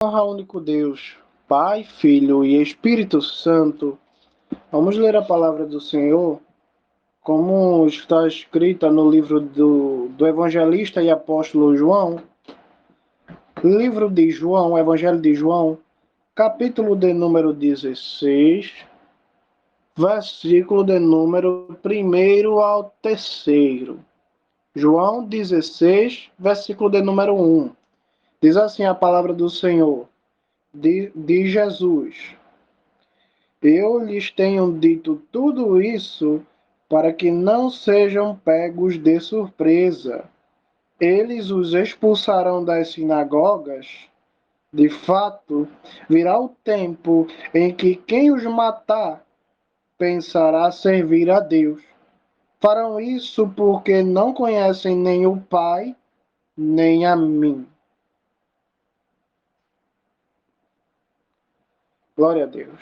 Honra ao único Deus, Pai, Filho e Espírito Santo. Vamos ler a palavra do Senhor, como está escrita no livro do evangelista e apóstolo João. Livro de João, Evangelho de João, capítulo de número 16, versículo de número 1 ao 3. João 16, versículo de número 1. Diz assim a palavra do Senhor, de Jesus. Eu lhes tenho dito tudo isso para que não sejam pegos de surpresa. Eles os expulsarão das sinagogas. De fato, virá o tempo em que quem os matar pensará servir a Deus. Farão isso porque não conhecem nem o Pai, nem a mim. Glória a Deus.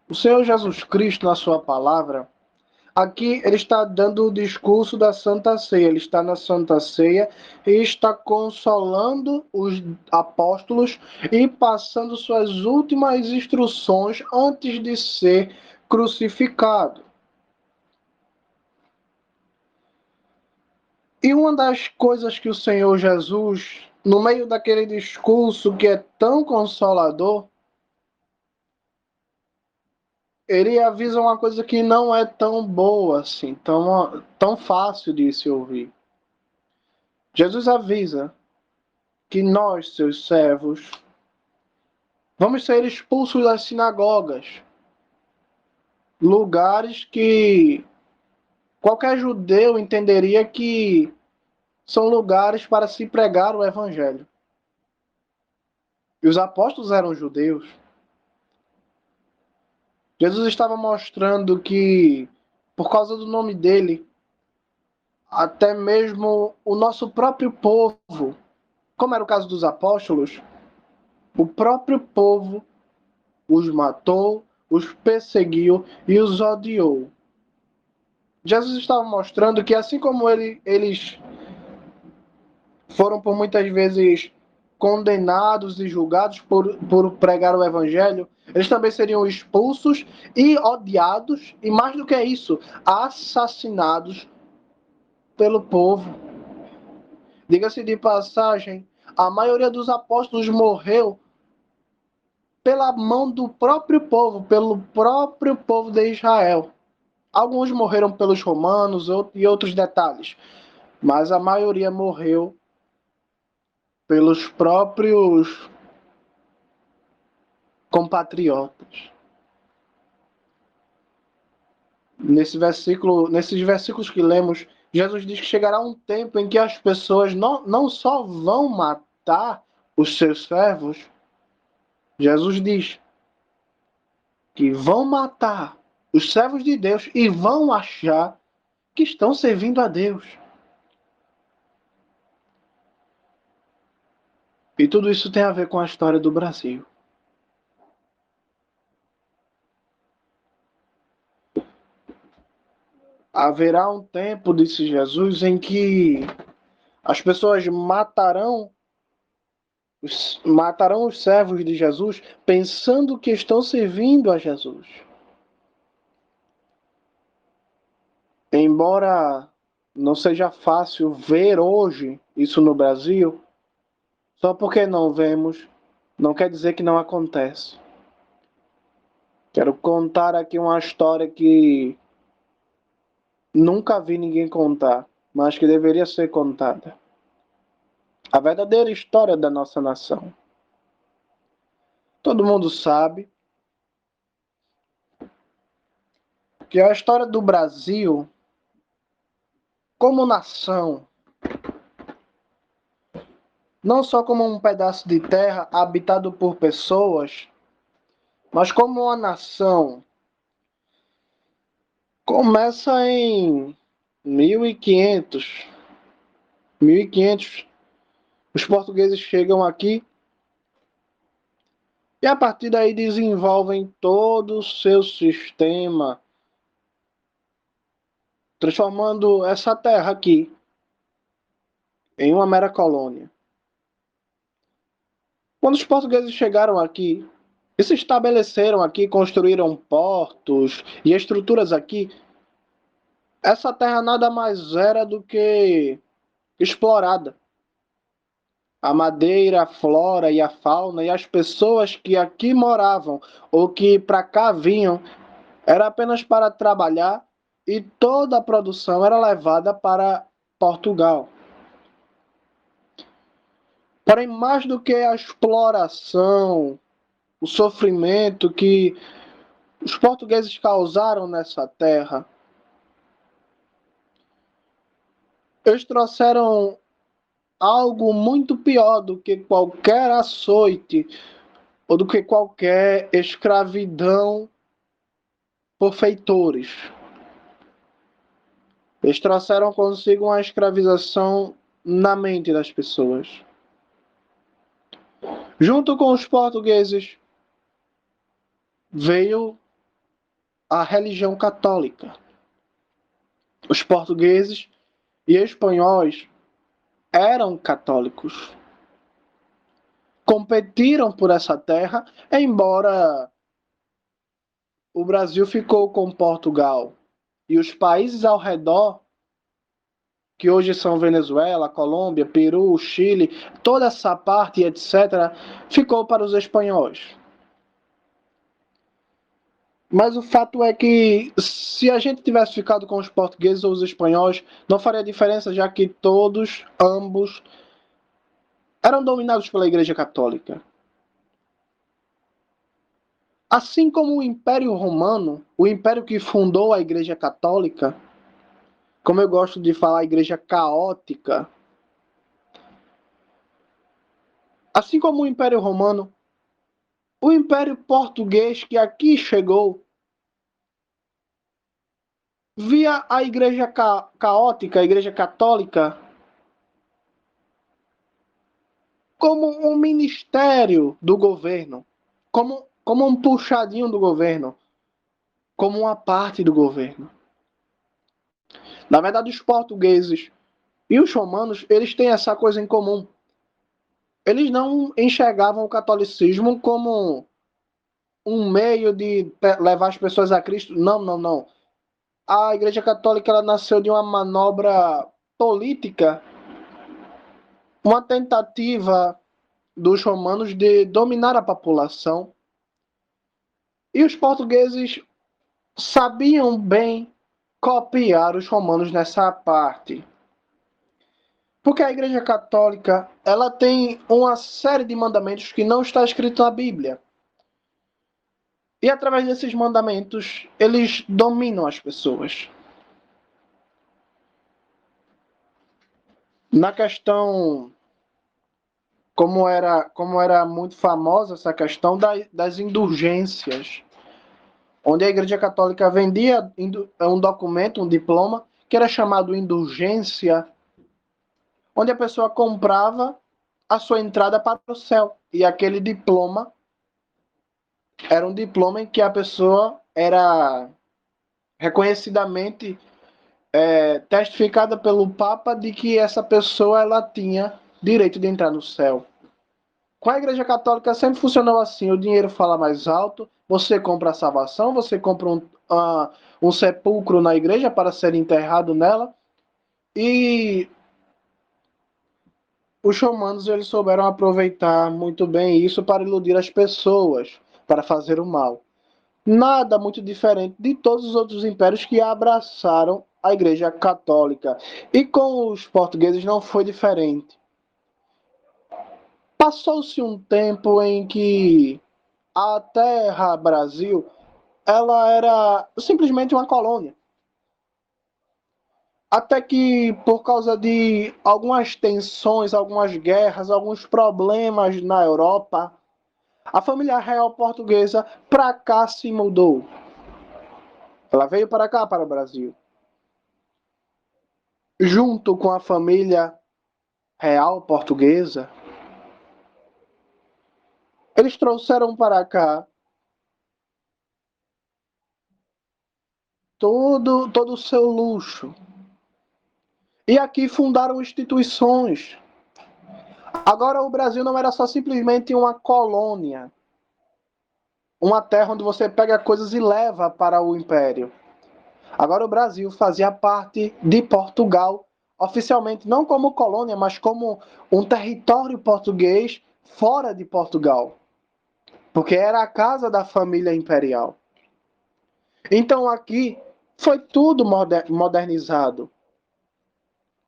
O Senhor Jesus Cristo, na sua palavra, aqui ele está dando o discurso da Santa Ceia. Ele está na Santa Ceia e está consolando os apóstolos e passando suas últimas instruções antes de ser crucificado. E uma das coisas que o Senhor Jesus, no meio daquele discurso que é tão consolador, ele avisa uma coisa que não é tão boa assim, tão fácil de se ouvir. Jesus avisa que nós, seus servos, vamos ser expulsos das sinagogas, lugares que qualquer judeu entenderia que são lugares para se pregar o evangelho. E os apóstolos eram judeus. Jesus estava mostrando que, por causa do nome dele, até mesmo o nosso próprio povo, como era o caso dos apóstolos, o próprio povo os matou, os perseguiu e os odiou. Jesus estava mostrando que, assim como eles foram por muitas vezes condenados e julgados por pregar o evangelho, eles também seriam expulsos e odiados, e mais do que isso, assassinados pelo povo. Diga-se de passagem, a maioria dos apóstolos morreu pela mão do próprio povo, pelo próprio povo de Israel. Alguns morreram pelos romanos e outros detalhes, mas a maioria morreu pelos próprios compatriotas. Nesses versículos que lemos, Jesus diz que chegará um tempo em que as pessoas não só vão matar os seus servos, Jesus diz que vão matar os servos de Deus e vão achar que estão servindo a Deus. E tudo isso tem a ver com a história do Brasil. Haverá um tempo, disse Jesus, em que as pessoas matarão os servos de Jesus pensando que estão servindo a Jesus. Embora não seja fácil ver hoje isso no Brasil, só porque não vemos, não quer dizer que não acontece. Quero contar aqui uma história que nunca vi ninguém contar, mas que deveria ser contada. A verdadeira história da nossa nação. Todo mundo sabe que a história do Brasil, como nação, não só como um pedaço de terra habitado por pessoas, mas como uma nação, começa em 1500. 1500, os portugueses chegam aqui e a partir daí desenvolvem todo o seu sistema, transformando essa terra aqui em uma mera colônia. Quando os portugueses chegaram aqui e se estabeleceram aqui, construíram portos e estruturas aqui, essa terra nada mais era do que explorada. A madeira, a flora e a fauna e as pessoas que aqui moravam ou que para cá vinham era apenas para trabalhar e toda a produção era levada para Portugal. Porém, mais do que a exploração, o sofrimento que os portugueses causaram nessa terra, eles trouxeram algo muito pior do que qualquer açoite ou do que qualquer escravidão por feitores. Eles trouxeram consigo uma escravização na mente das pessoas. Junto com os portugueses veio a religião católica. Os portugueses e espanhóis eram católicos. Competiram por essa terra, embora o Brasil ficou com Portugal e os países ao redor, que hoje são Venezuela, Colômbia, Peru, Chile, toda essa parte, etc., ficou para os espanhóis. Mas o fato é que se a gente tivesse ficado com os portugueses ou os espanhóis, não faria diferença, já que todos, ambos, eram dominados pela Igreja Católica. Assim como o Império Romano, o império que fundou a Igreja Católica, como eu gosto de falar, a Igreja caótica, assim como o Império Romano, o Império Português que aqui chegou via a Igreja caótica, a Igreja Católica, como um ministério do governo, como um puxadinho do governo, como uma parte do governo. Na verdade, os portugueses e os romanos, eles têm essa coisa em comum. Eles não enxergavam o catolicismo como um meio de levar as pessoas a Cristo. Não, não, não. A Igreja Católica ela nasceu de uma manobra política, uma tentativa dos romanos de dominar a população. E os portugueses sabiam bem copiar os romanos nessa parte. Porque a Igreja Católica ela tem uma série de mandamentos que não está escrito na Bíblia. E através desses mandamentos, eles dominam as pessoas. Na questão, como era muito famosa essa questão das indulgências, onde a Igreja Católica vendia um documento, um diploma, que era chamado indulgência, onde a pessoa comprava a sua entrada para o céu. E aquele diploma era um diploma em que a pessoa era reconhecidamente testificada pelo Papa de que essa pessoa ela tinha direito de entrar no céu. Com a Igreja Católica sempre funcionou assim: o dinheiro fala mais alto, você compra a salvação, você compra um sepulcro na igreja para ser enterrado nela, e os romanos eles souberam aproveitar muito bem isso para iludir as pessoas, para fazer o mal. Nada muito diferente de todos os outros impérios que abraçaram a Igreja Católica. E com os portugueses não foi diferente. Passou-se um tempo em que a terra Brasil ela era simplesmente uma colônia. Até que, por causa de algumas tensões, algumas guerras, alguns problemas na Europa, a família real portuguesa para cá se mudou. Ela veio para cá, para o Brasil. Junto com a família real portuguesa, eles trouxeram para cá todo o seu luxo. E aqui fundaram instituições. Agora, o Brasil não era só simplesmente uma colônia, uma terra onde você pega coisas e leva para o império. Agora, o Brasil fazia parte de Portugal, oficialmente não como colônia, mas como um território português fora de Portugal, porque era a casa da família imperial. Então, aqui foi tudo modernizado.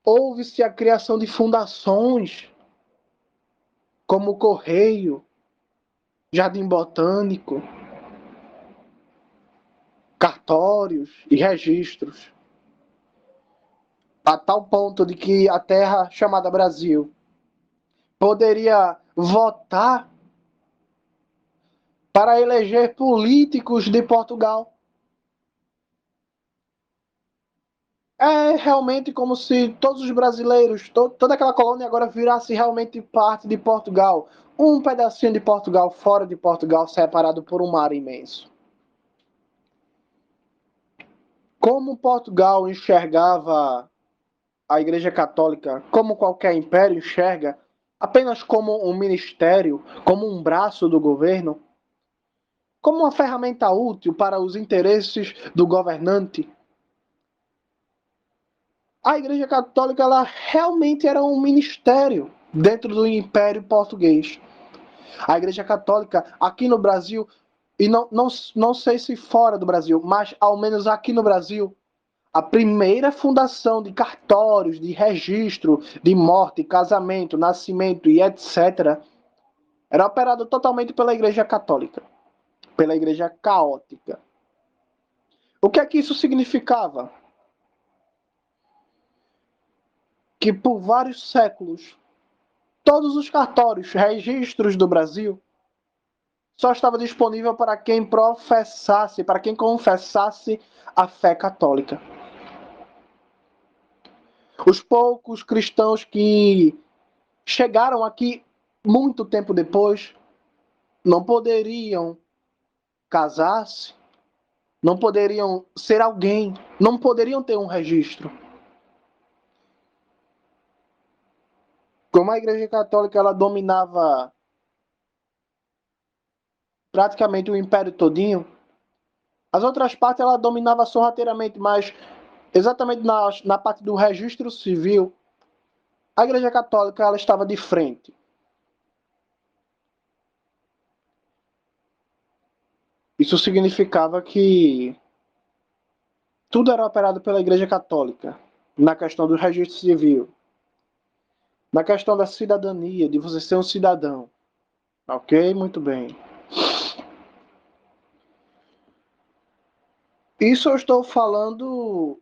Houve-se a criação de fundações, como o Correio, Jardim Botânico, cartórios e registros, a tal ponto de que a terra chamada Brasil poderia votar para eleger políticos de Portugal. É realmente como se todos os brasileiros, toda aquela colônia agora virasse realmente parte de Portugal. Um pedacinho de Portugal fora de Portugal, separado por um mar imenso. Como Portugal enxergava a Igreja Católica, como qualquer império enxerga, apenas como um ministério, como um braço do governo, como uma ferramenta útil para os interesses do governante. A Igreja Católica ela realmente era um ministério dentro do Império Português. A Igreja Católica aqui no Brasil, e não sei se fora do Brasil, mas ao menos aqui no Brasil, a primeira fundação de cartórios, de registro de morte, casamento, nascimento e etc., era operada totalmente pela Igreja Católica, pela Igreja Católica. O que é que isso significava? Que por vários séculos, todos os cartórios, registros do Brasil, só estava disponível para quem professasse, para quem confessasse a fé católica. Os poucos cristãos que chegaram aqui muito tempo depois não poderiam casar-se, não poderiam ser alguém, não poderiam ter um registro. Como a Igreja Católica ela dominava praticamente o império todinho, as outras partes ela dominava sorrateiramente, mas exatamente na parte do registro civil, a Igreja Católica ela estava de frente. Isso significava que tudo era operado pela Igreja Católica, na questão do registro civil, na questão da cidadania, de você ser um cidadão. Ok? Muito bem. Isso eu estou falando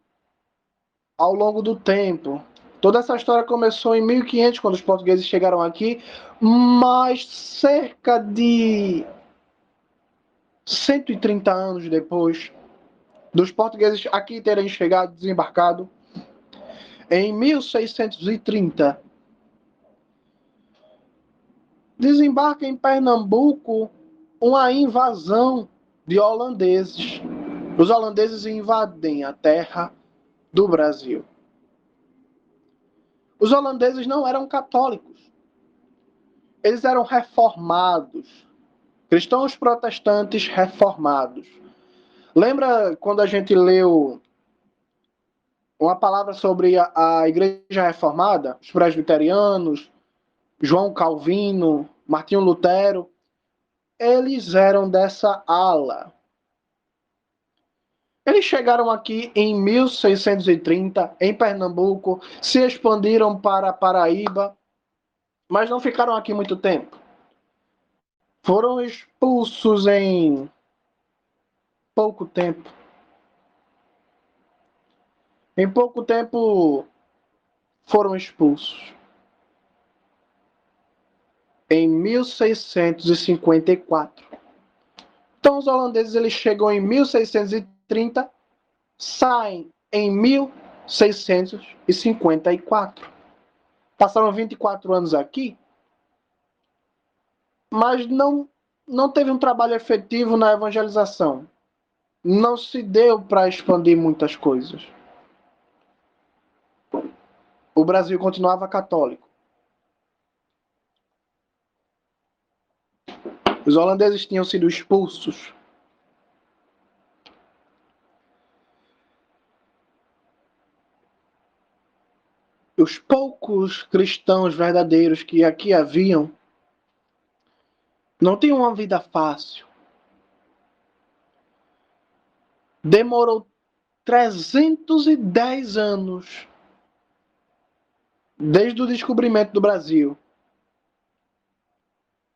ao longo do tempo. Toda essa história começou em 1500, quando os portugueses chegaram aqui, mas cerca de 130 anos depois dos portugueses aqui terem chegado, desembarcado, em 1630, desembarca em Pernambuco uma invasão de holandeses. Os holandeses invadem a terra do Brasil. Os holandeses não eram católicos. Eles eram reformados. Cristãos protestantes reformados. Lembra quando a gente leu uma palavra sobre a Igreja Reformada? Os presbiterianos, João Calvino, Martinho Lutero. Eles eram dessa ala. Eles chegaram aqui em 1630, em Pernambuco, se expandiram para Paraíba, mas não ficaram aqui muito tempo. Foram expulsos em pouco tempo. Em pouco tempo foram expulsos. Em 1654. Então os holandeses eles chegam em 1630, saem em 1654. Passaram 24 anos aqui, mas não teve um trabalho efetivo na evangelização. Não se deu para expandir muitas coisas. O Brasil continuava católico. Os holandeses tinham sido expulsos. Os poucos cristãos verdadeiros que aqui haviam não tinham uma vida fácil. Demorou 310 anos desde o descobrimento do Brasil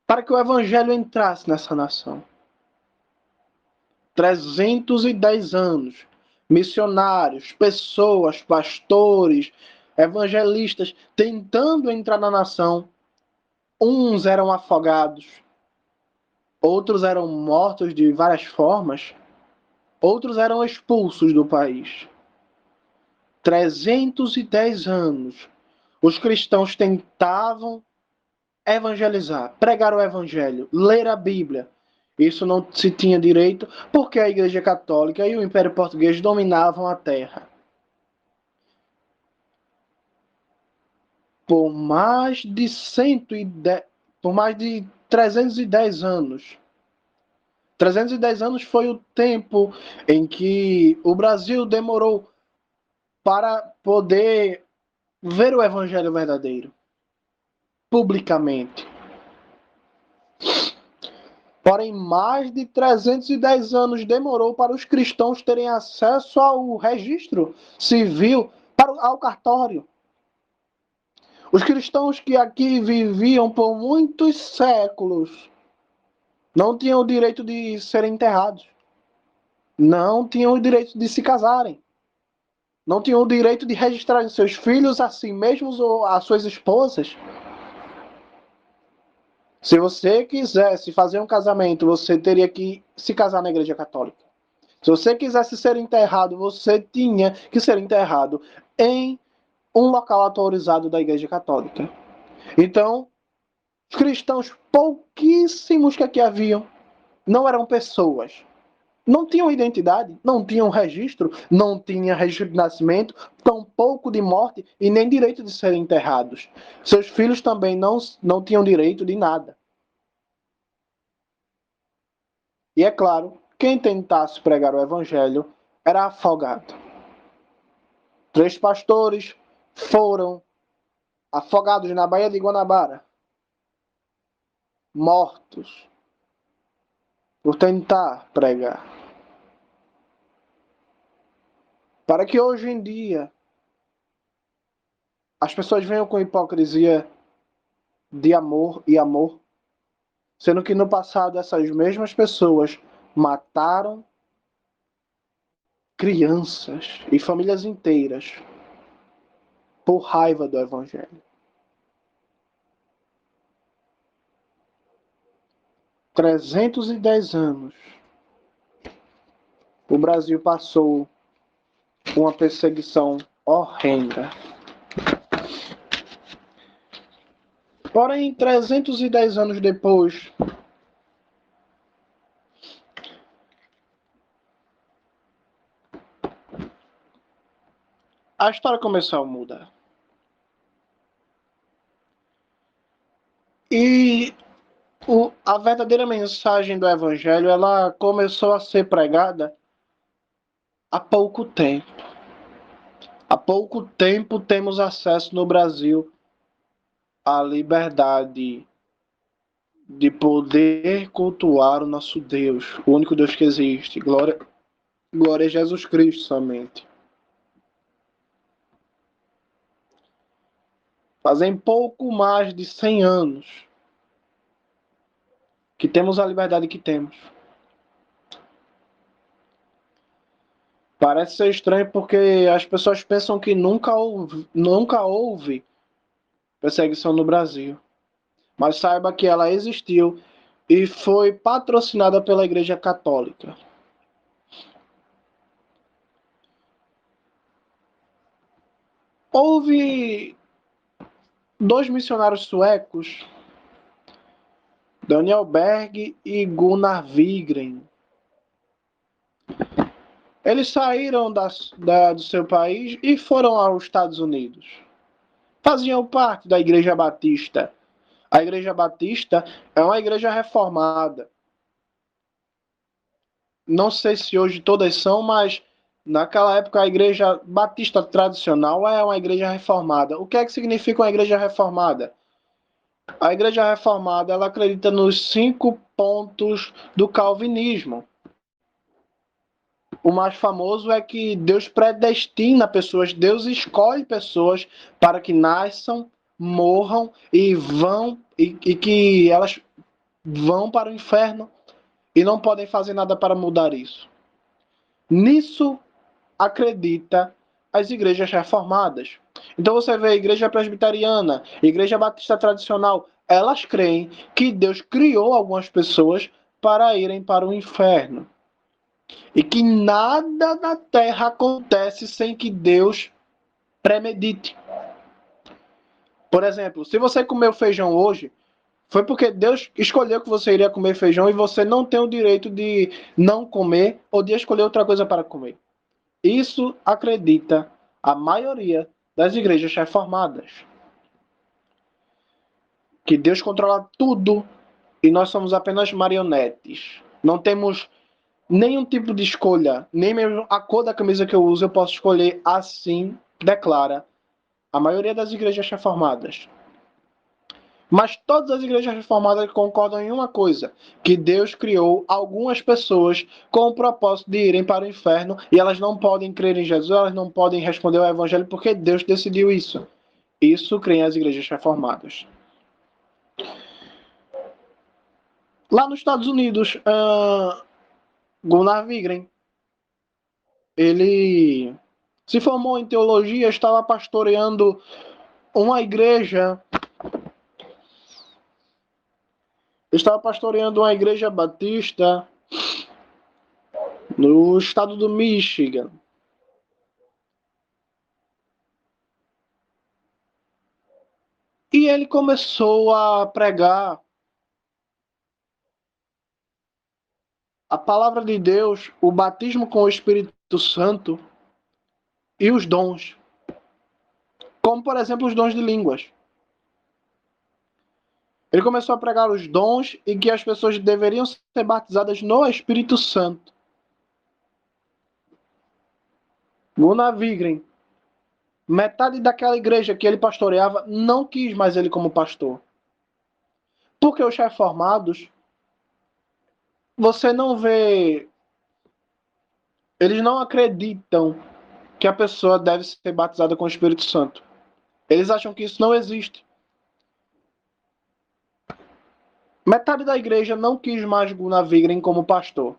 para que o evangelho entrasse nessa nação. 310 anos. Missionários, pessoas, pastores, evangelistas tentando entrar na nação. Uns eram afogados, outros eram mortos de várias formas, outros eram expulsos do país. 310 anos. Os cristãos tentavam evangelizar, pregar o evangelho, ler a Bíblia. Isso não se tinha direito porque a Igreja Católica e o Império Português dominavam a terra. Por mais de 310 anos. 310 anos foi o tempo em que o Brasil demorou para poder ver o evangelho verdadeiro publicamente. Porém, mais de 310 anos demorou para os cristãos terem acesso ao registro civil, ao cartório. Os cristãos que aqui viviam por muitos séculos não tinham o direito de serem enterrados. Não tinham o direito de se casarem. Não tinham o direito de registrar seus filhos a si mesmos ou as suas esposas. Se você quisesse fazer um casamento, você teria que se casar na Igreja Católica. Se você quisesse ser enterrado, você tinha que ser enterrado em um local autorizado da Igreja Católica. Então, os cristãos, pouquíssimos que aqui haviam, não eram pessoas. Não tinham identidade, não tinham registro, não tinha registro de nascimento, tampouco de morte e nem direito de serem enterrados. Seus filhos também não tinham direito de nada. E é claro, quem tentasse pregar o evangelho era afogado. 3 pastores foram afogados na Baía de Guanabara, mortos por tentar pregar. Para que hoje em dia as pessoas venham com hipocrisia de amor e amor, sendo que no passado essas mesmas pessoas mataram crianças e famílias inteiras por raiva do evangelho. 310 anos o Brasil passou uma perseguição horrenda. Porém, 310 anos depois, a história começou a mudar. E a verdadeira mensagem do Evangelho, ela começou a ser pregada há pouco tempo. Há pouco tempo temos acesso no Brasil à liberdade de poder cultuar o nosso Deus, o único Deus que existe. Glória a Jesus Cristo somente. Fazem pouco mais de 100 anos que temos a liberdade que temos. Parece ser estranho porque as pessoas pensam que nunca houve perseguição no Brasil. Mas saiba que ela existiu e foi patrocinada pela Igreja Católica. Houve 2 missionários suecos, Daniel Berg e Gunnar Wigren. Eles saíram do seu país e foram aos Estados Unidos. Faziam parte da Igreja Batista, A Igreja Batista é uma igreja reformada. Não sei se hoje todas são, mas naquela época a Igreja Batista tradicional é uma igreja reformada. O que é que significa uma igreja reformada? A Igreja Reformada ela acredita nos 5 pontos do calvinismo. O mais famoso é que Deus predestina pessoas, Deus escolhe pessoas para que nasçam, morram e vão e que elas vão para o inferno e não podem fazer nada para mudar isso. Nisso acredita as igrejas reformadas. Então você vê a igreja presbiteriana, a igreja batista tradicional, elas creem que Deus criou algumas pessoas para irem para o inferno. E que nada na terra acontece sem que Deus premedite. Por exemplo, se você comeu feijão hoje, foi porque Deus escolheu que você iria comer feijão e você não tem o direito de não comer ou de escolher outra coisa para comer. Isso acredita a maioria das igrejas reformadas. Que Deus controla tudo e nós somos apenas marionetes. Não temos nenhum tipo de escolha, nem mesmo a cor da camisa que eu uso eu posso escolher, assim declara a maioria das igrejas reformadas. Mas todas as igrejas reformadas concordam em uma coisa, que Deus criou algumas pessoas com o propósito de irem para o inferno e elas não podem crer em Jesus, elas não podem responder ao evangelho porque Deus decidiu isso. Isso creem as igrejas reformadas. Lá nos Estados Unidos, Gunnar Wigren, ele se formou em teologia, estava pastoreando uma igreja batista no estado do Michigan. E ele começou a pregar a palavra de Deus, o batismo com o Espírito Santo e os dons. Como, por exemplo, os dons de línguas. Ele começou a pregar os dons e que as pessoas deveriam ser batizadas no Espírito Santo. Gunnar Wigren, metade daquela igreja que ele pastoreava, não quis mais ele como pastor. Porque os reformados, você não vê... Eles não acreditam que a pessoa deve ser batizada com o Espírito Santo. Eles acham que isso não existe. Metade da igreja não quis mais Gunnar Wigren como pastor.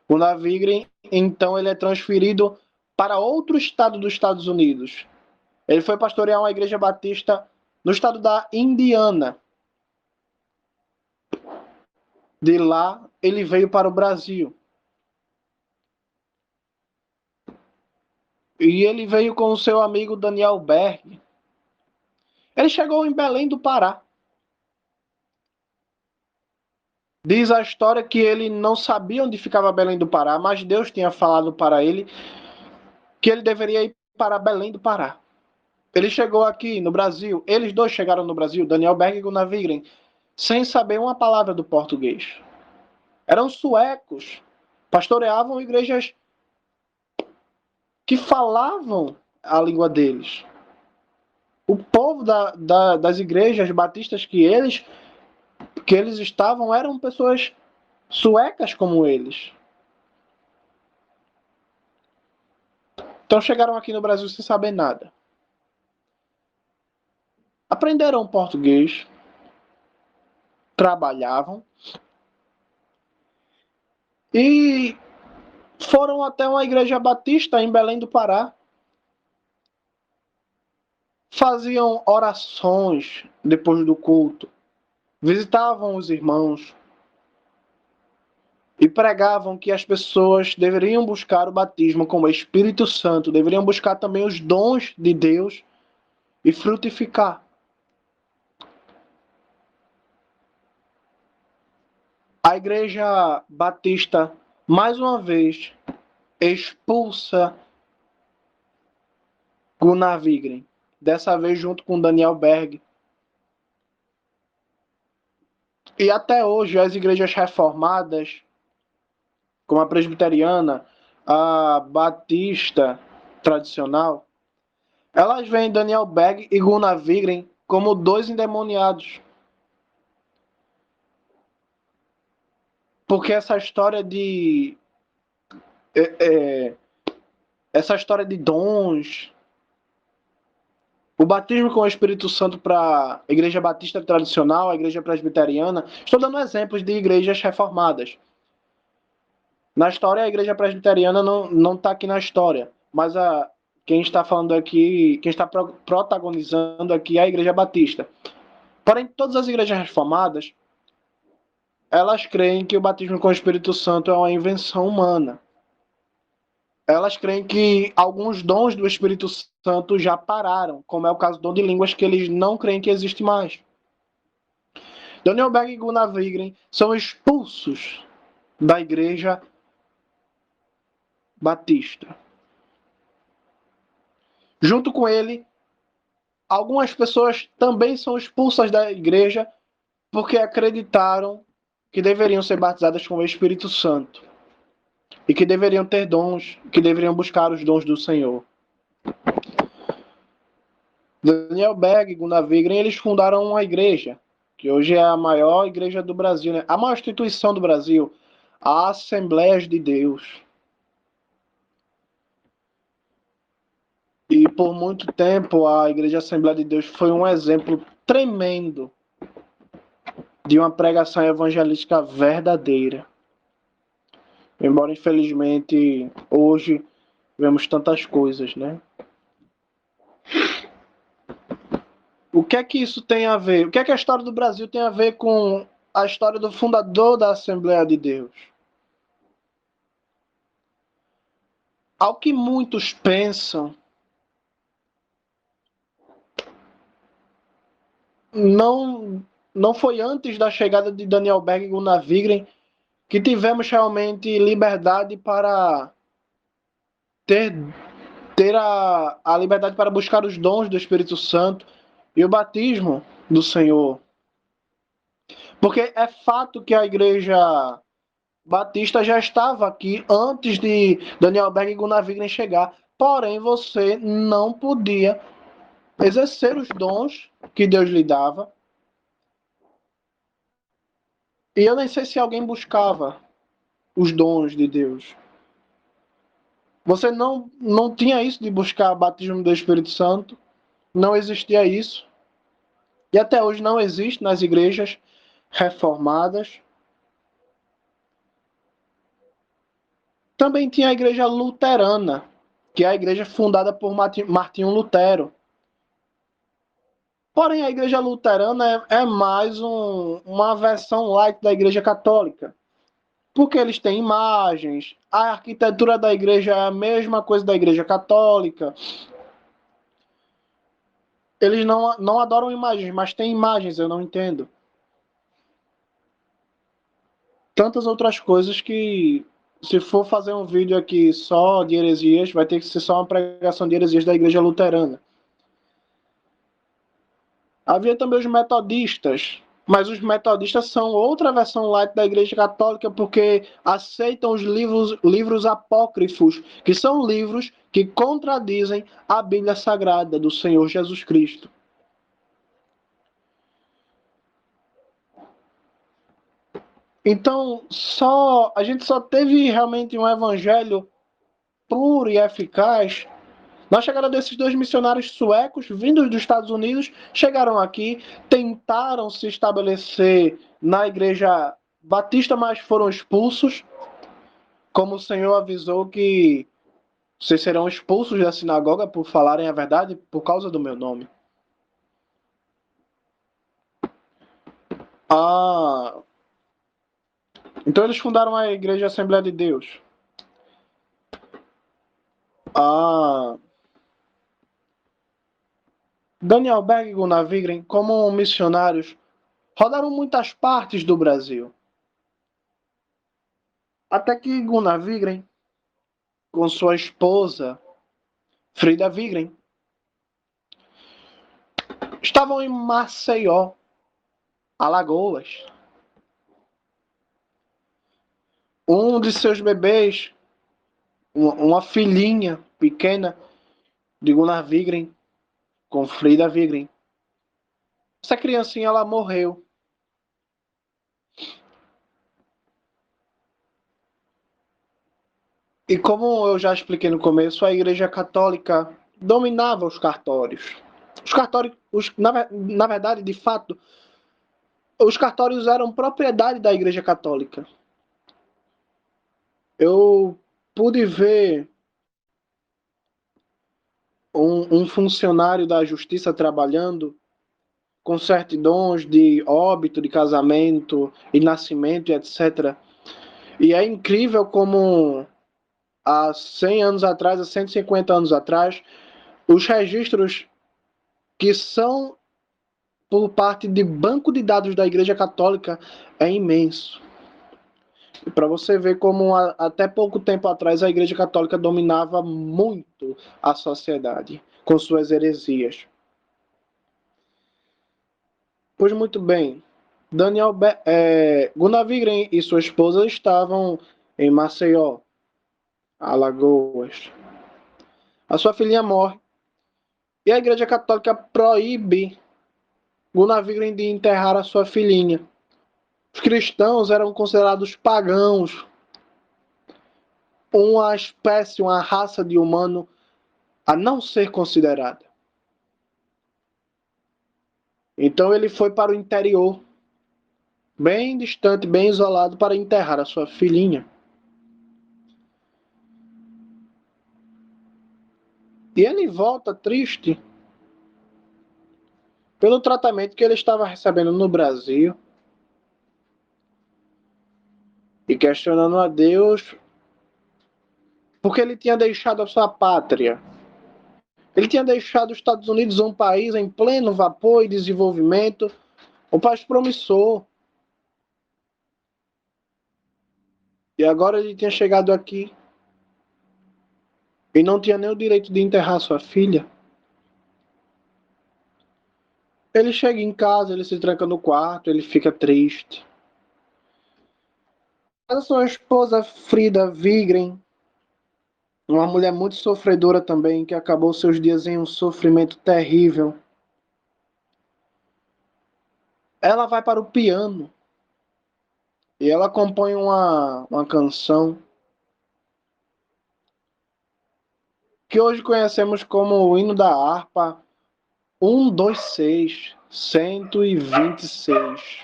Gunnar Wigren, então, ele é transferido para outro estado dos Estados Unidos. Ele foi pastorear uma igreja batista no estado da Indiana. De lá, ele veio para o Brasil. E ele veio com o seu amigo Daniel Berg. Ele chegou em Belém do Pará. Diz a história que ele não sabia onde ficava Belém do Pará, mas Deus tinha falado para ele que ele deveria ir para Belém do Pará. Ele chegou aqui no Brasil, eles dois chegaram no Brasil, Daniel Berg e Gunnar Wigren, sem saber uma palavra do português. Eram suecos, pastoreavam igrejas que falavam a língua deles. O povo das igrejas batistas que eles estavam eram pessoas suecas como eles. Então chegaram aqui no Brasil sem saber nada. Aprenderam português, trabalhavam e foram até uma igreja batista em Belém do Pará. Faziam orações depois do culto, visitavam os irmãos e pregavam que as pessoas deveriam buscar o batismo com o Espírito Santo, deveriam buscar também os dons de Deus e frutificar. A igreja batista, mais uma vez, expulsa Gunnar Wigren, dessa vez junto com Daniel Berg. E até hoje as igrejas reformadas, como a presbiteriana, a batista tradicional, elas veem Daniel Berg e Gunnar Wigren como dois endemoniados. Porque é, é, essa história de dons, o batismo com o Espírito Santo para a igreja batista tradicional, a igreja presbiteriana, estou dando exemplos de igrejas reformadas. Na história, a igreja presbiteriana não está aqui na história, mas quem está falando aqui, quem está protagonizando aqui é a igreja batista. Porém, todas as igrejas reformadas, elas creem que o batismo com o Espírito Santo é uma invenção humana. Elas creem que alguns dons do Espírito Santo já pararam, como é o caso do dom de línguas, que eles não creem que existe mais. Daniel Berg e Gunnar Wigren são expulsos da igreja batista. Junto com ele, algumas pessoas também são expulsas da igreja porque acreditaram que deveriam ser batizadas com o Espírito Santo e que deveriam ter dons, que deveriam buscar os dons do Senhor. Daniel Berg e Gunnar Wigren, eles fundaram uma igreja, que hoje é a maior igreja do Brasil, né? A maior instituição do Brasil, a Assembleias de Deus. E por muito tempo a Igreja Assembleia de Deus foi um exemplo tremendo de uma pregação evangelística verdadeira. Embora, infelizmente, hoje vemos tantas coisas, né? O que é que isso tem a ver? O que é que a história do Brasil tem a ver com a história do fundador da Assembleia de Deus? Ao que muitos pensam, não, não foi antes da chegada de Daniel Berg e Gunnar Wigren que tivemos realmente liberdade para ter, ter a liberdade para buscar os dons do Espírito Santo e o batismo do Senhor. Porque é fato que a igreja batista já estava aqui antes de Daniel Berg e Gunnar Wigren chegar. Porém, você não podia exercer os dons que Deus lhe dava. E eu nem sei se alguém buscava os dons de Deus. Você não tinha isso de buscar batismo do Espírito Santo. Não existia isso. E até hoje não existe nas igrejas reformadas. Também tinha a igreja luterana, que é a igreja fundada por Martinho Lutero. Porém, a igreja luterana é mais uma versão light da igreja católica. Porque eles têm imagens, a arquitetura da igreja é a mesma coisa da igreja católica. Eles não adoram imagens, mas tem imagens, eu não entendo. Tantas outras coisas que, se for fazer um vídeo aqui só de heresias, vai ter que ser só uma pregação de heresias da igreja luterana. Havia também os metodistas, mas os metodistas são outra versão light da igreja católica porque aceitam os livros apócrifos, que são livros que contradizem a Bíblia Sagrada do Senhor Jesus Cristo. Então, a gente só teve realmente um evangelho puro e eficaz na chegada desses dois missionários suecos, vindos dos Estados Unidos, chegaram aqui, tentaram se estabelecer na igreja batista, mas foram expulsos, como o Senhor avisou que vocês serão expulsos da sinagoga por falarem a verdade por causa do meu nome. Ah, então eles fundaram a Igreja Assembleia de Deus. Ah, Daniel Berg e Gunnar Wigren, como missionários, rodaram muitas partes do Brasil. Até que Gunnar Wigren, com sua esposa, Frida Wigren, estavam em Maceió, Alagoas. um de seus bebês, uma filhinha pequena de Gunnar Wigren, com Frida Wigren. Essa criancinha, ela morreu. E como eu já expliquei no começo, a Igreja Católica dominava os cartórios. Os cartórios, na verdade, de fato, os cartórios eram propriedade da Igreja Católica. Eu pude ver um funcionário da Justiça trabalhando com certidões de óbito, de casamento e nascimento, etc. E é incrível como há 100 anos atrás, há 150 anos atrás, os registros que são por parte de banco de dados da Igreja Católica é imenso. E para você ver como até pouco tempo atrás a Igreja Católica dominava muito a sociedade com suas heresias. Pois muito bem, Gunnar Wigren e sua esposa estavam em Maceió, Alagoas. A sua filhinha morre e a Igreja Católica proíbe Gunnar Wigren de enterrar a sua filhinha. Os cristãos eram considerados pagãos, uma espécie, uma raça de humano a não ser considerada. Então ele foi para o interior, bem distante, bem isolado, para enterrar a sua filhinha. E ele volta triste pelo tratamento que ele estava recebendo no Brasil e questionando a Deus porque ele tinha deixado a sua pátria. Ele tinha deixado os Estados Unidos, um país em pleno vapor e desenvolvimento, um país promissor. E agora ele tinha chegado aqui e não tinha nem o direito de enterrar sua filha. Ele chega em casa, ele se tranca no quarto, ele fica triste. A sua esposa Frida Wigren, uma mulher muito sofredora também, que acabou seus dias em um sofrimento terrível. Ela vai para o piano e ela compõe uma canção que hoje conhecemos como o hino da harpa 126, 126.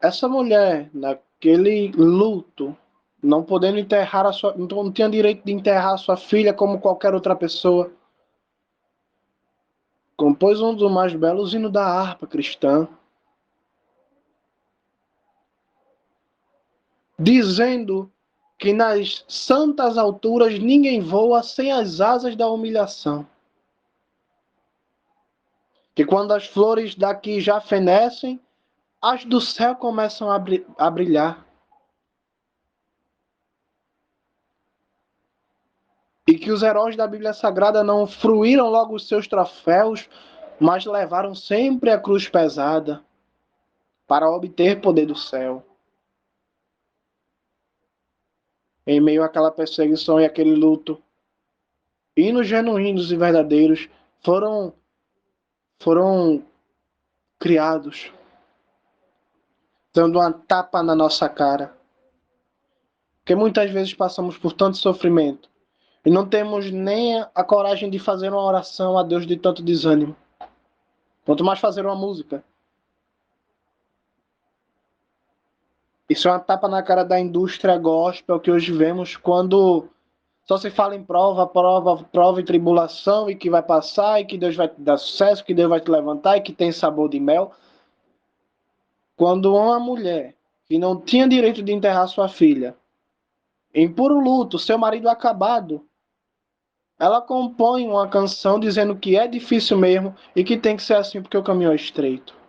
Essa mulher, naquele luto, não podendo enterrar a sua, não tinha direito de enterrar a sua filha como qualquer outra pessoa, compôs um dos mais belos hinos da harpa cristã, dizendo que nas santas alturas ninguém voa sem as asas da humilhação. Que quando as flores daqui já fenecem, as do céu começam a brilhar. E que os heróis da Bíblia Sagrada não fruíram logo os seus troféus, mas levaram sempre a cruz pesada para obter poder do céu. Em meio àquela perseguição e aquele luto, hinos genuínos e verdadeiros foram criados, dando uma tapa na nossa cara. Porque muitas vezes passamos por tanto sofrimento e não temos nem a coragem de fazer uma oração a Deus de tanto desânimo. Quanto mais fazer uma música. Isso é uma tapa na cara da indústria gospel que hoje vemos quando só se fala em prova, prova, prova e tribulação e que vai passar e que Deus vai te dar sucesso, que Deus vai te levantar e que tem sabor de mel. Quando uma mulher que não tinha direito de enterrar sua filha, em puro luto, seu marido acabado, ela compõe uma canção dizendo que é difícil mesmo e que tem que ser assim porque o caminho é estreito.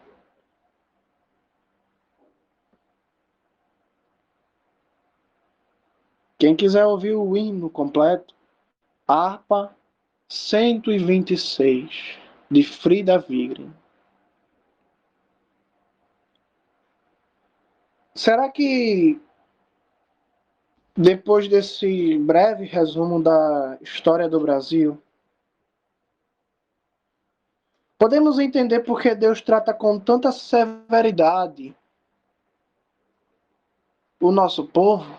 Quem quiser ouvir o hino completo, harpa 126, de Frida Wigren. Será que, depois desse breve resumo da história do Brasil, podemos entender por que Deus trata com tanta severidade o nosso povo?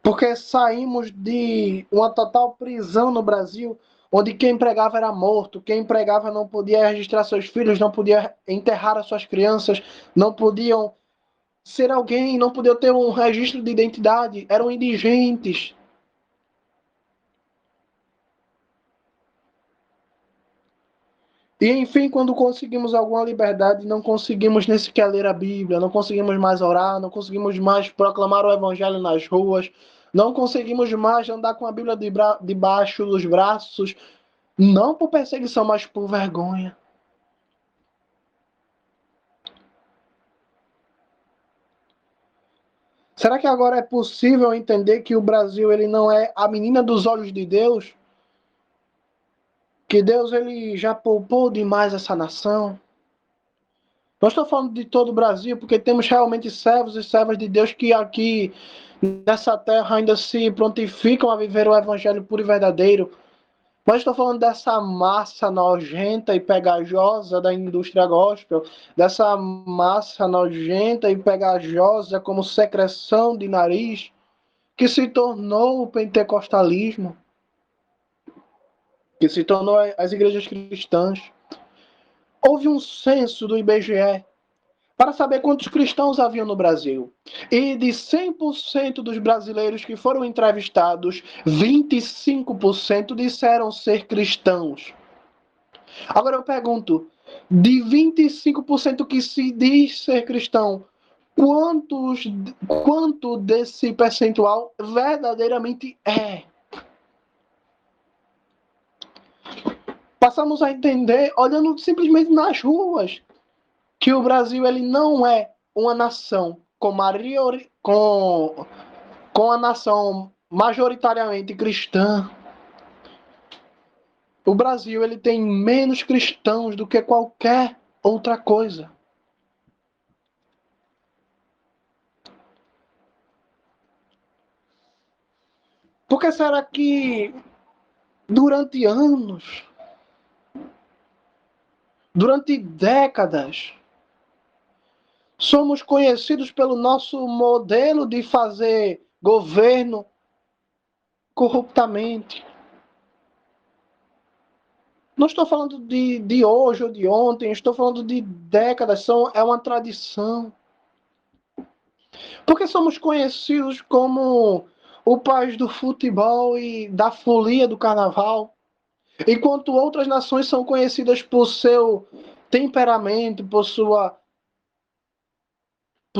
Porque saímos de uma total prisão no Brasil, onde quem pregava era morto, quem pregava não podia registrar seus filhos, não podia enterrar as suas crianças, não podiam ser alguém, não podiam ter um registro de identidade, eram indigentes. E enfim, quando conseguimos alguma liberdade, não conseguimos nem sequer ler a Bíblia, não conseguimos mais orar, não conseguimos mais proclamar o Evangelho nas ruas, não conseguimos mais andar com a Bíblia debaixo dos braços, não por perseguição, mas por vergonha. Será que agora é possível entender que o Brasil ele não é a menina dos olhos de Deus? Que Deus ele já poupou demais essa nação? Não estou falando de todo o Brasil, porque temos realmente servos e servas de Deus que aqui nessa terra ainda se prontificam a viver o evangelho puro e verdadeiro. Mas estou falando dessa massa nojenta e pegajosa da indústria gospel, dessa massa nojenta e pegajosa como secreção de nariz, que se tornou o pentecostalismo, que se tornou as igrejas cristãs. Houve um censo do IBGE para saber quantos cristãos haviam no Brasil. E de 100% dos brasileiros que foram entrevistados, 25% disseram ser cristãos. Agora eu pergunto, de 25% que se diz ser cristão, quanto desse percentual verdadeiramente é? Passamos a entender, olhando simplesmente nas ruas, que o Brasil ele não é uma nação com a nação majoritariamente cristã. O Brasil ele tem menos cristãos do que qualquer outra coisa. Por que será que durante anos, durante décadas, somos conhecidos pelo nosso modelo de fazer governo corruptamente? Não estou falando de hoje ou de ontem, estou falando de décadas, é uma tradição. Porque somos conhecidos como o país do futebol e da folia do carnaval, enquanto outras nações são conhecidas por seu temperamento, por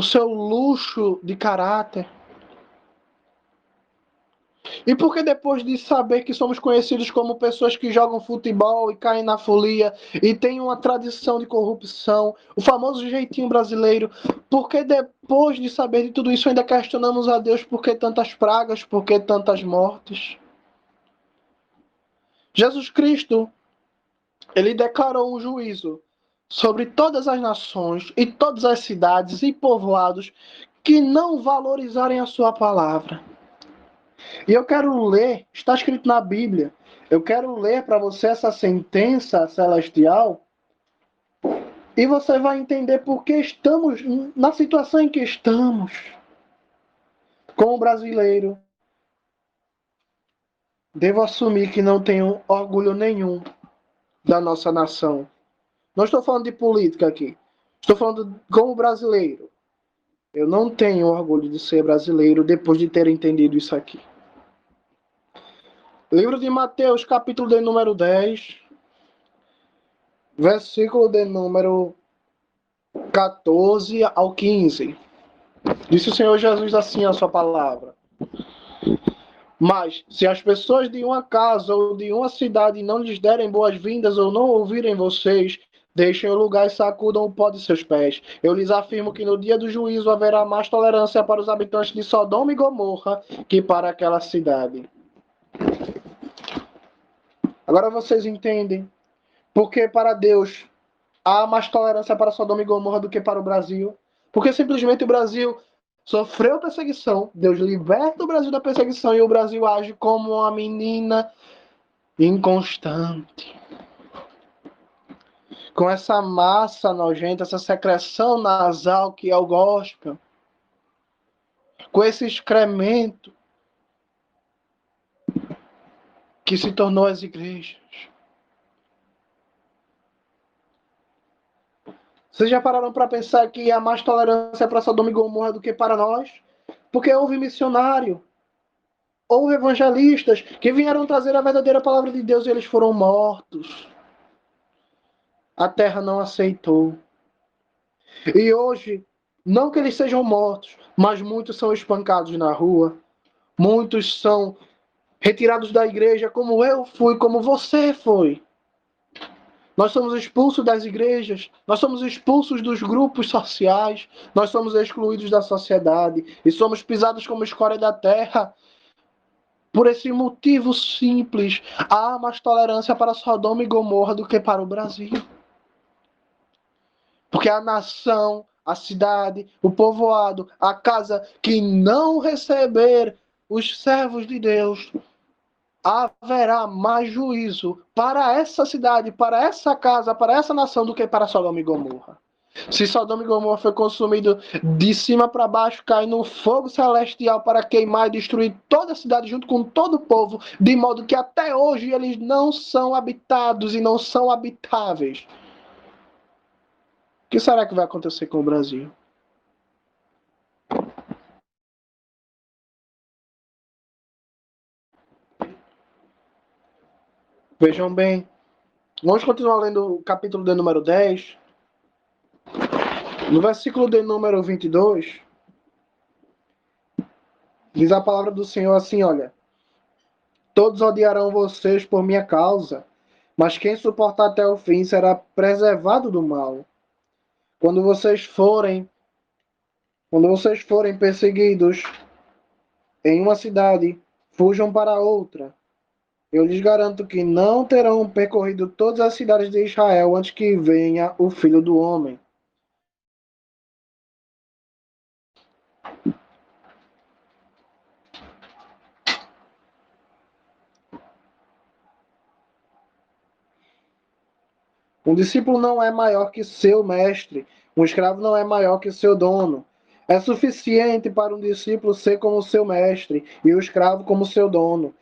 seu luxo de caráter. E porque depois de saber que somos conhecidos como pessoas que jogam futebol e caem na folia e tem uma tradição de corrupção, o famoso jeitinho brasileiro, porque depois de saber de tudo isso ainda questionamos a Deus por que tantas pragas, por que tantas mortes? Jesus Cristo, ele declarou um juízo sobre todas as nações e todas as cidades e povoados que não valorizarem a sua palavra. E eu quero ler, está escrito na Bíblia, eu quero ler para você essa sentença celestial e você vai entender por que estamos na situação em que estamos. Como brasileiro, devo assumir que não tenho orgulho nenhum da nossa nação. Não estou falando de política aqui. Estou falando como brasileiro. Eu não tenho orgulho de ser brasileiro depois de ter entendido isso aqui. Livro de Mateus, capítulo de número 10, versículo de número 14 ao 15. Disse o Senhor Jesus assim a sua palavra: mas, se as pessoas de uma casa ou de uma cidade não lhes derem boas-vindas ou não ouvirem vocês, deixem o lugar e sacudam o pó de seus pés. Eu lhes afirmo que no dia do juízo haverá mais tolerância para os habitantes de Sodoma e Gomorra que para aquela cidade. Agora vocês entendem porque para Deus há mais tolerância para Sodoma e Gomorra do que para o Brasil, porque simplesmente o Brasil sofreu perseguição, Deus liberta o Brasil da perseguição e o Brasil age como uma menina inconstante. Com essa massa nojenta, essa secreção nasal que é o gospel, com esse excremento que se tornou as igrejas. Vocês já pararam para pensar que há mais tolerância para Sodoma e Gomorra do que para nós? Porque houve missionário, houve evangelistas que vieram trazer a verdadeira palavra de Deus e eles foram mortos. A terra não aceitou. E hoje, não que eles sejam mortos, mas muitos são espancados na rua, muitos são retirados da igreja, como eu fui, como você foi. Nós somos expulsos das igrejas, nós somos expulsos dos grupos sociais, nós somos excluídos da sociedade e somos pisados como escória da terra. Por esse motivo simples, há mais tolerância para Sodoma e Gomorra do que para o Brasil. Porque a nação, a cidade, o povoado, a casa que não receber os servos de Deus, haverá mais juízo para essa cidade, para essa casa, para essa nação do que para Sodoma e Gomorra. Se Sodoma e Gomorra foi consumido de cima para baixo, cai no fogo celestial para queimar e destruir toda a cidade junto com todo o povo, de modo que até hoje eles não são habitados e não são habitáveis. O que será que vai acontecer com o Brasil? Vejam bem, vamos continuar lendo o capítulo de número 10. No versículo de número 22, diz a palavra do Senhor assim, olha: todos odiarão vocês por minha causa, mas quem suportar até o fim será preservado do mal. Quando vocês forem, quando vocês forem perseguidos em uma cidade, fujam para outra. Eu lhes garanto que não terão percorrido todas as cidades de Israel antes que venha o Filho do Homem. Um discípulo não é maior que seu mestre, um escravo não é maior que seu dono. É suficiente para um discípulo ser como seu mestre e o escravo como seu dono.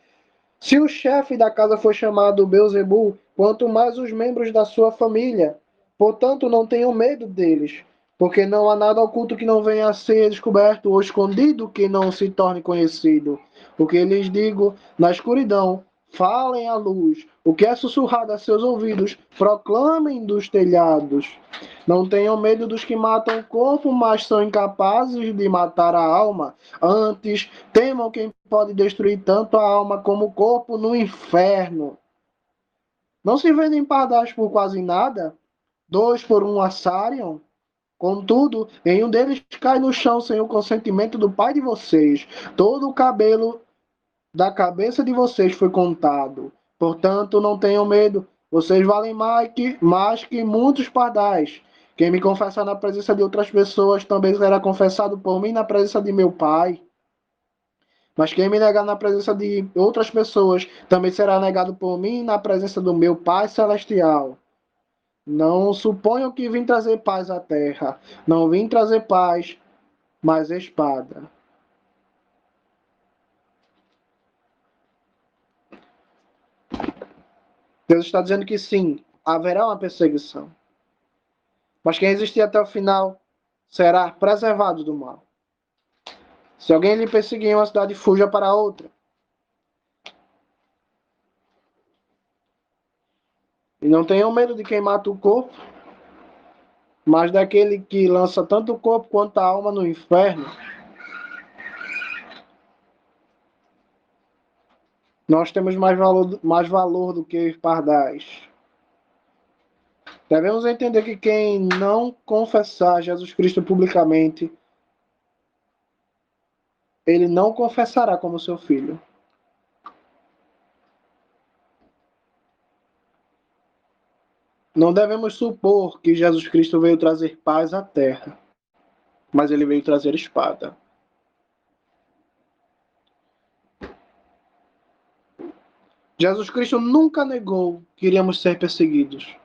Se o chefe da casa foi chamado Beelzebul, quanto mais os membros da sua família. Portanto, não tenham medo deles, porque não há nada oculto que não venha a ser descoberto, ou escondido que não se torne conhecido. O que lhes digo, na escuridão, falem à luz. O que é sussurrado a seus ouvidos, proclamem dos telhados. Não tenham medo dos que matam o corpo, mas são incapazes de matar a alma. Antes, temam quem pode destruir tanto a alma como o corpo no inferno. Não se vendem pardais por quase nada? Dois por um assariam? Contudo, nenhum deles cai no chão sem o consentimento do Pai de vocês. Todo o cabelo da cabeça de vocês foi contado. Portanto, não tenham medo. Vocês valem mais que muitos pardais. Quem me confessar na presença de outras pessoas também será confessado por mim na presença de meu Pai. Mas quem me negar na presença de outras pessoas também será negado por mim na presença do meu Pai Celestial. Não suponham que vim trazer paz à terra. Não vim trazer paz, mas espada. Deus está dizendo que sim, haverá uma perseguição. Mas quem resistir até o final será preservado do mal. Se alguém lhe perseguir em uma cidade, fuja para outra. E não tenham medo de quem mata o corpo, mas daquele que lança tanto o corpo quanto a alma no inferno. Nós temos mais valor do que os pardais. Devemos entender que quem não confessar Jesus Cristo publicamente, ele não confessará como seu filho. Não devemos supor que Jesus Cristo veio trazer paz à terra, mas ele veio trazer espada. Jesus Cristo nunca negou que iríamos ser perseguidos.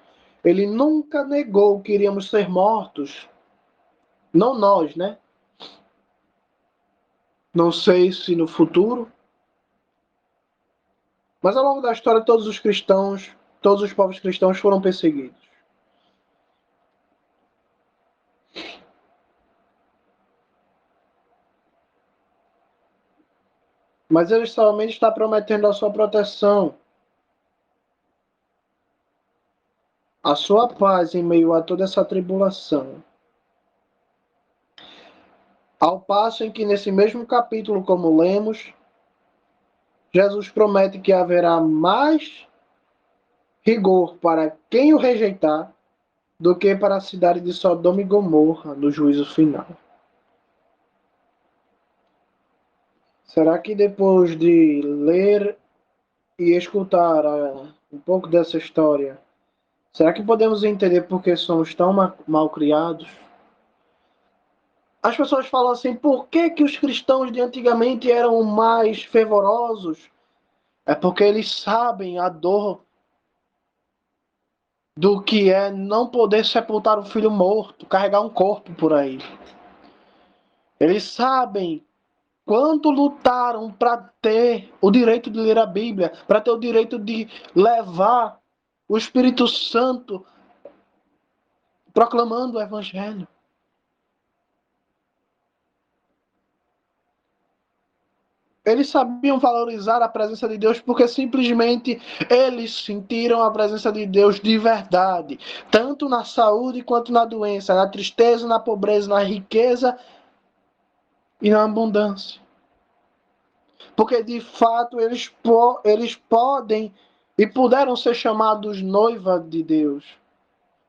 Ele nunca negou que iríamos ser mortos. Não nós, né? Não sei se no futuro. Mas ao longo da história, todos os cristãos, todos os povos cristãos foram perseguidos. Mas ele somente está prometendo a sua proteção, a sua paz em meio a toda essa tribulação. Ao passo em que nesse mesmo capítulo, como lemos, Jesus promete que haverá mais rigor para quem o rejeitar do que para a cidade de Sodoma e Gomorra no juízo final. Será que depois de ler e escutar um pouco dessa história, será que podemos entender por que somos tão mal criados? As pessoas falam assim, por que os cristãos de antigamente eram mais fervorosos? É porque eles sabem a dor do que é não poder sepultar um filho morto, carregar um corpo por aí. Eles sabem quanto lutaram para ter o direito de ler a Bíblia, para ter o direito de levar o Espírito Santo proclamando o Evangelho. Eles sabiam valorizar a presença de Deus porque simplesmente eles sentiram a presença de Deus de verdade, tanto na saúde quanto na doença, na tristeza, na pobreza, na riqueza e na abundância. Porque de fato eles podem e puderam ser chamados noiva de Deus.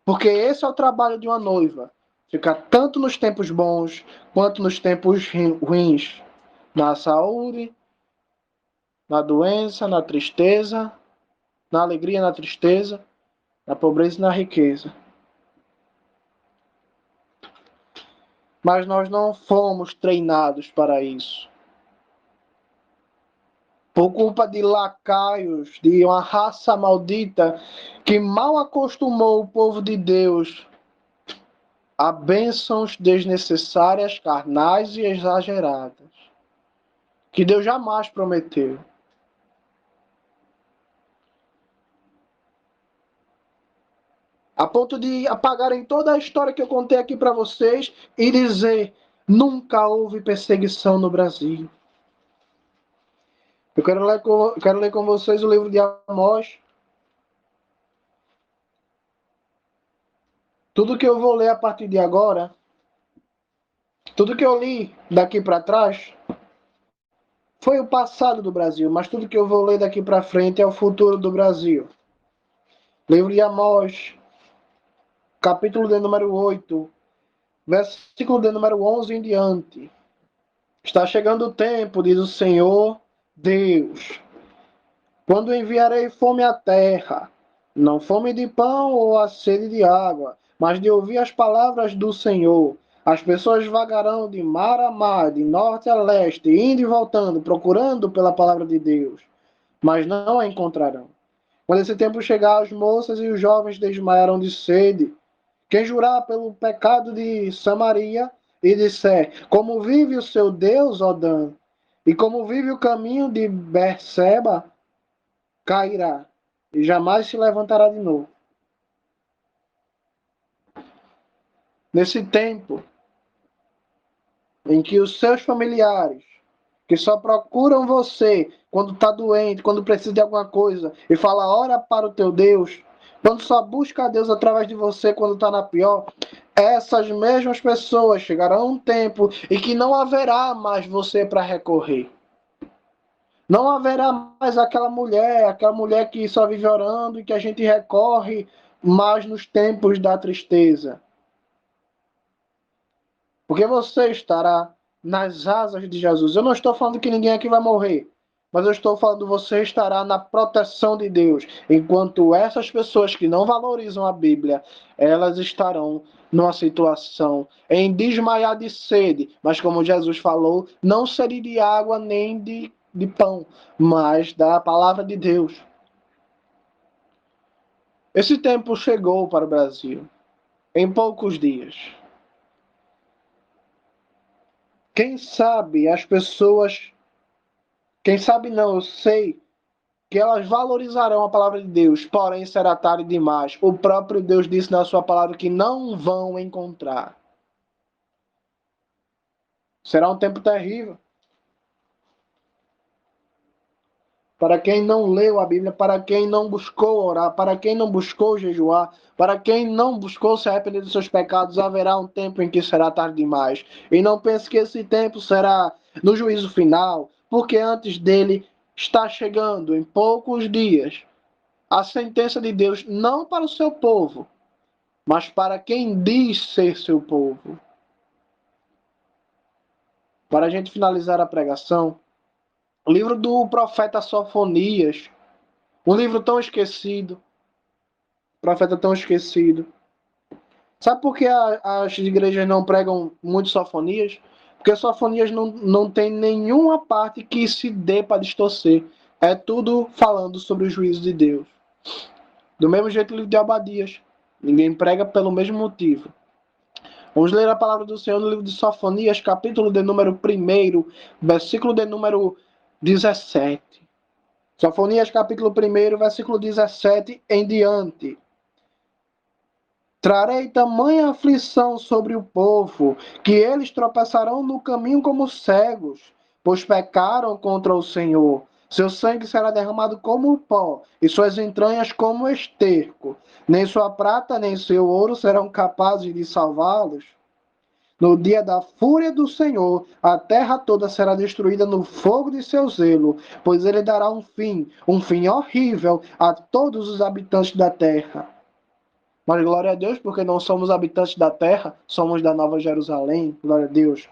Porque esse é o trabalho de uma noiva. Ficar tanto nos tempos bons quanto nos tempos ruins. Na saúde, na doença, na tristeza, na alegria, na tristeza, na pobreza e na riqueza. Mas nós não fomos treinados para isso. Por culpa de lacaios, de uma raça maldita que mal acostumou o povo de Deus a bênçãos desnecessárias, carnais e exageradas, que Deus jamais prometeu. A ponto de apagarem toda a história que eu contei aqui para vocês e dizer: nunca houve perseguição no Brasil. Eu quero ler com vocês o livro de Amós. Tudo que eu vou ler a partir de agora, tudo que eu li daqui para trás, foi o passado do Brasil, mas tudo que eu vou ler daqui para frente é o futuro do Brasil. Livro de Amós, capítulo de número 8, versículo de número 11 em diante. Está chegando o tempo, diz o Senhor Deus, quando enviarei fome à terra, não fome de pão ou a sede de água, mas de ouvir as palavras do Senhor. As pessoas vagarão de mar a mar, de norte a leste, indo e voltando, procurando pela palavra de Deus, mas não a encontrarão. Quando esse tempo chegar, as moças e os jovens desmaiarão de sede. Quem jurar pelo pecado de Samaria e disser, como vive o seu Deus, Odã, e como vive o caminho de Berseba, cairá e jamais se levantará de novo. Nesse tempo em que os seus familiares, que só procuram você quando está doente, quando precisa de alguma coisa, e fala, ora para o teu Deus, quando só busca a Deus através de você quando está na pior, essas mesmas pessoas chegarão um tempo em que não haverá mais você para recorrer. Não haverá mais aquela mulher que só vive orando e que a gente recorre mais nos tempos da tristeza. Porque você estará nas asas de Jesus. Eu não estou falando que ninguém aqui vai morrer. Mas eu estou falando, você estará na proteção de Deus, enquanto essas pessoas que não valorizam a Bíblia, elas estarão numa situação em desmaiar de sede, mas como Jesus falou, não seria de água nem de pão, mas da palavra de Deus. Esse tempo chegou para o Brasil em poucos dias. Quem sabe as pessoas, quem sabe não, eu sei que elas valorizarão a palavra de Deus, porém será tarde demais. O próprio Deus disse na sua palavra que não vão encontrar. Será um tempo terrível. Para quem não leu a Bíblia, para quem não buscou orar, para quem não buscou jejuar, para quem não buscou se arrepender dos seus pecados, haverá um tempo em que será tarde demais. E não pense que esse tempo será no juízo final, porque antes dele está chegando, em poucos dias, a sentença de Deus não para o seu povo, mas para quem diz ser seu povo. Para a gente finalizar a pregação, o livro do profeta Sofonias, um livro tão esquecido, profeta tão esquecido. Sabe por que as igrejas não pregam muito Sofonias? Porque Sofonias não tem nenhuma parte que se dê para distorcer. É tudo falando sobre o juízo de Deus. Do mesmo jeito o livro de Obadias. Ninguém prega pelo mesmo motivo. Vamos ler a palavra do Senhor no livro de Sofonias, capítulo de número 1, versículo de número 17. Sofonias, capítulo 1, versículo 17 em diante. Trarei tamanha aflição sobre o povo, que eles tropeçarão no caminho como cegos, pois pecaram contra o Senhor. Seu sangue será derramado como pó, e suas entranhas como esterco. Nem sua prata, nem seu ouro serão capazes de salvá-los. No dia da fúria do Senhor, a terra toda será destruída no fogo de seu zelo, pois ele dará um fim horrível a todos os habitantes da terra. Mas glória a Deus, porque não somos habitantes da terra, somos da Nova Jerusalém. Glória a Deus.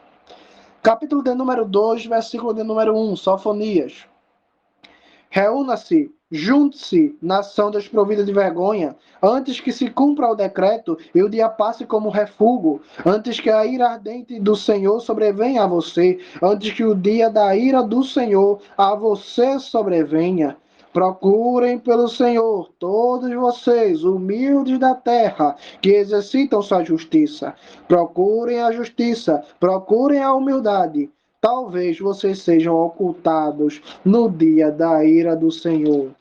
Capítulo de número 2, versículo de número 1, Sofonias. Reúna-se, junte-se, nação desprovida de vergonha, antes que se cumpra o decreto e o dia passe como refúgio, antes que a ira ardente do Senhor sobrevenha a você, antes que o dia da ira do Senhor a você sobrevenha. Procurem pelo Senhor, todos vocês, humildes da terra, que exercitam sua justiça. Procurem a justiça, procurem a humildade. Talvez vocês sejam ocultados no dia da ira do Senhor.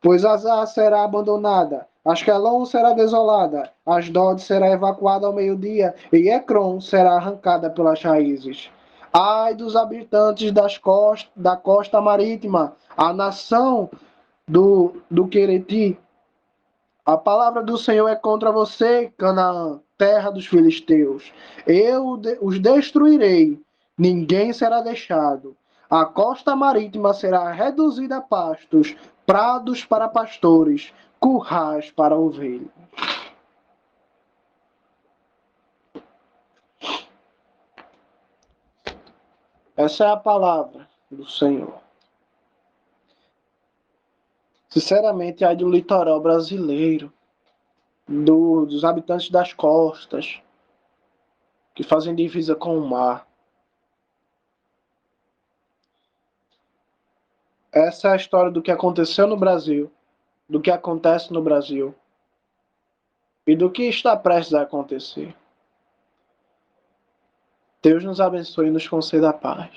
Pois Azar será abandonada, Asquelon será desolada, Asdod será evacuada ao meio-dia, e Ecrom será arrancada pelas raízes. Ai dos habitantes da costa marítima, a nação do Quereti. A palavra do Senhor é contra você, Canaã, terra dos filisteus. Eu os destruirei, ninguém será deixado. A costa marítima será reduzida a pastos, prados para pastores, currais para ovelhas. Essa é a palavra do Senhor. Sinceramente, ai do litoral brasileiro, dos habitantes das costas, que fazem divisa com o mar. Essa é a história do que aconteceu no Brasil, do que acontece no Brasil e do que está prestes a acontecer. Deus nos abençoe e nos conceda a paz.